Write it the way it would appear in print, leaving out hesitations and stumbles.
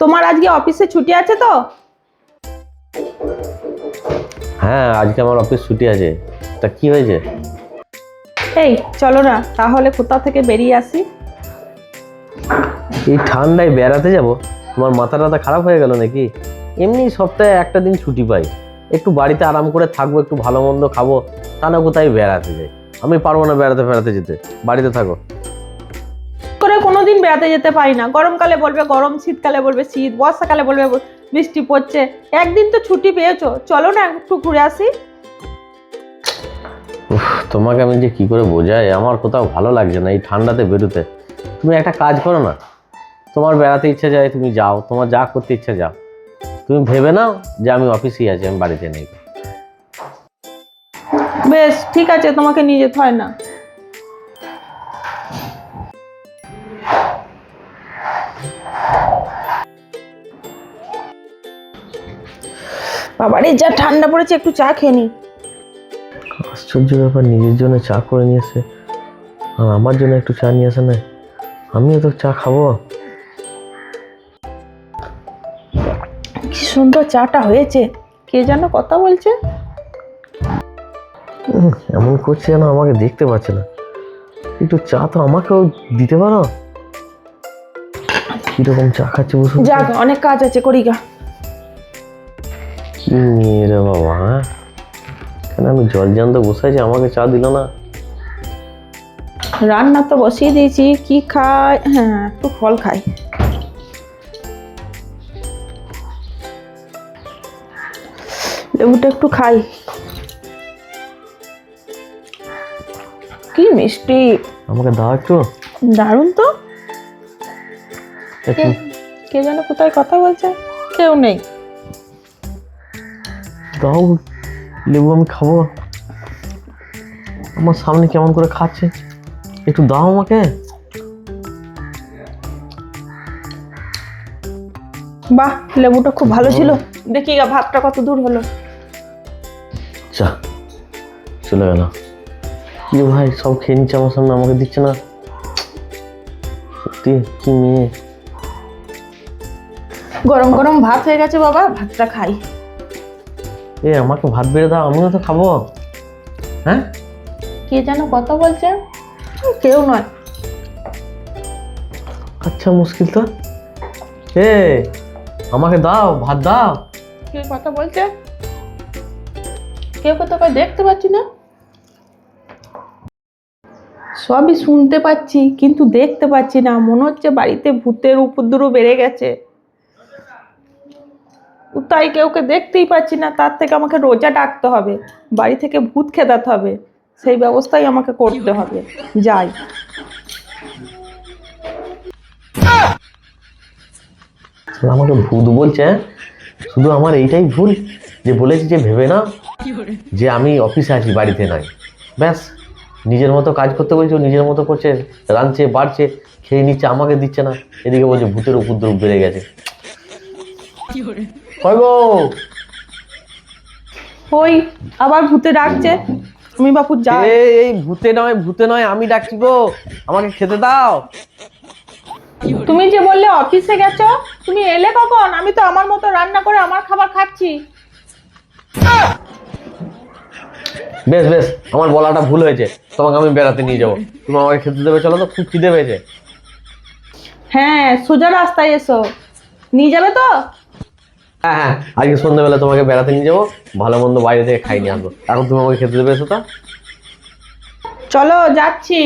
তোমার আজকে অফিসে ছুটি আছে তো? হ্যাঁ, আজকে আমার অফিস ছুটি আছে। তা কি হয়েছে? এই চলো না তাহলে কোথা থেকে বেরিয়ে আসি। এই ঠান্ডায় বেড়াতে যাব? তোমার মাথা টাথা খারাপ হয়ে গেল নাকি? এমনি সপ্তাহে একটা দিন ছুটি পাই, একটু বাড়িতে আরাম করে থাকবো, একটু ভালো মন্দ খাবো, তা না কোথায় বেড়াতে যাই? আমি পারবো না বেড়াতে ফেরাতে যেতে, বাড়িতে থাকো। করে কোনোদিন বেড়াতে যেতে পারি না। গরমকালে বলবে গরম, শীতকালে বলবে শীত, বর্ষাকালে বলবে বৃষ্টি পড়ছে। একদিন তো ছুটি পেয়েছো, চলো না একটু ঘুরে আসি। তোমাকে আমি যে কি করে বোঝাই, আমার কোথাও ভালো লাগছে না এই ঠান্ডাতে বেরোতে। তুমি একটা কাজ করো না, তোমার বেড়াতে ইচ্ছা যায় তুমি যাও, তোমার যা করতে ইচ্ছা যাও। তুমি ভেবে নাও যে আমি অফিসেই আছি, আমি বাড়িতে নেই। বেশ ঠিক আছে, তোমাকে নিয়ে যেতে হয় না। বাবারে যা ঠান্ডা পড়েছে, একটু চা খেয়ে নি। আশ্চর্য ব্যাপার, নিজের জন্য চা করে নিয়ে এসে আর আমার জন্য একটু চা নিয়ে আসে না। আমিও তো চা খাবো। কি সুন্দর চাটা হয়েছে। কে যেন কথা বলছে। এমন করছে যেন আমাকে দেখতে পাচ্ছে না। একটু চা তো আমাকেও দিতে পারো। কিরকম চা খাচ্ছে বসে? যাক, অনেক কাজ আছে, করি গা। কি নিয়ে রে বাবা, হ্যাঁ? কেন আমি জল জ্যান্ত বসাইছি, আমাকে চা দিল না? রান্না তো বসিয়ে দিয়েছি, কি খাই? হ্যাঁ, একটু ফল খাই। লেবুটা একটু খাই। কি মিষ্টি, আমাকে দাও একটু। দারুণ তো। একটু কে যেন কোথায় কথা বলছে, কেউ নেই। দাও লেবু, আমি খাবো। আমার সামনে কেমন করে খাচ্ছে, একটু দাও আমাকে। বাহ, লেবুটা খুব ভালো ছিল। দেখি গা ভাতটা কত দূর হলো। চা চলে গেল। কি ভাই, সব খেয়ে নিচ্ছে আমার সামনে, আমাকে দিচ্ছে না। সত্যি কি মেয়ে। গরম গরম ভাত হয়ে গেছে বাবা, ভাতটা খাই। আমাকে ভাত বেড়ে দাও, আমিও তো খাবো। হ্যাঁ, কে যেন কথা বলছে, কেউ নয়। আচ্ছা মুশকিল তো। আমাকে দাও, ভাত দাও। কে কথা বলছে? কেউ তোকে দেখতে পাচ্ছি না। সবই শুনতে পাচ্ছি কিন্তু দেখতে পাচ্ছি না। মনে হচ্ছে বাড়িতে ভূতের উপদ্রব বেড়ে গেছে। তাই কেউকে দেখতেই পাচ্ছি না, তার থেকে আমাকে রোজা ডাকতে হবে, বাড়ি থেকে ভূত খেদাতে হবে। সেই ব্যবস্থাই আমাকে করতে হবে। যাই। আমাকে ভূত বলছে? শুধু আমার এইটাই ভুল যে বলেছি যে ভেবে না যে আমি অফিসে আছি, বাড়িতে নাই। ব্যাস, নিজের মতো কাজ করতে বলছে, নিজের মতো করছে, রাঁধছে বাড়ছে, খেয়ে নিচ্ছে, আমাকে দিচ্ছে না। এদিকে বলছে ভূতের উপদ্রব বেড়ে গেছে। কই গো? ওই আবার ভূতে ডাকছে। আমি বাপু যাই। এই ভূতে নয়, ভূতে নয়, আমি ডাকছি গো, আমাকে খেতে দাও। তুমি যে বললে অফিসে গেছো, তুমি এলে কখন? আমি তো আমার মতো রান্না করে আমার খাবার খাচ্ছি। বেশ বেশ, আমার বলাটা ভুল হয়েছে, তোমাকে আমি বেড়াতে নিয়ে যাবো, তুমি আমাকে খেতে দেবে, চলো তো, খুব খিদে পেয়েছে। হ্যাঁ, সোজা রাস্তায় এসো। নিয়ে যাবে তো? হ্যাঁ হ্যাঁ, আজকে সন্ধ্যাবেলা তোমাকে বেড়াতে নিয়ে যাবো, ভালো মন্দ বাইরে থেকে খাই নিয়ে আসবো। এখন তুমি আমাকে খেতে দেবে, এসো তো। চলো, যাচ্ছি।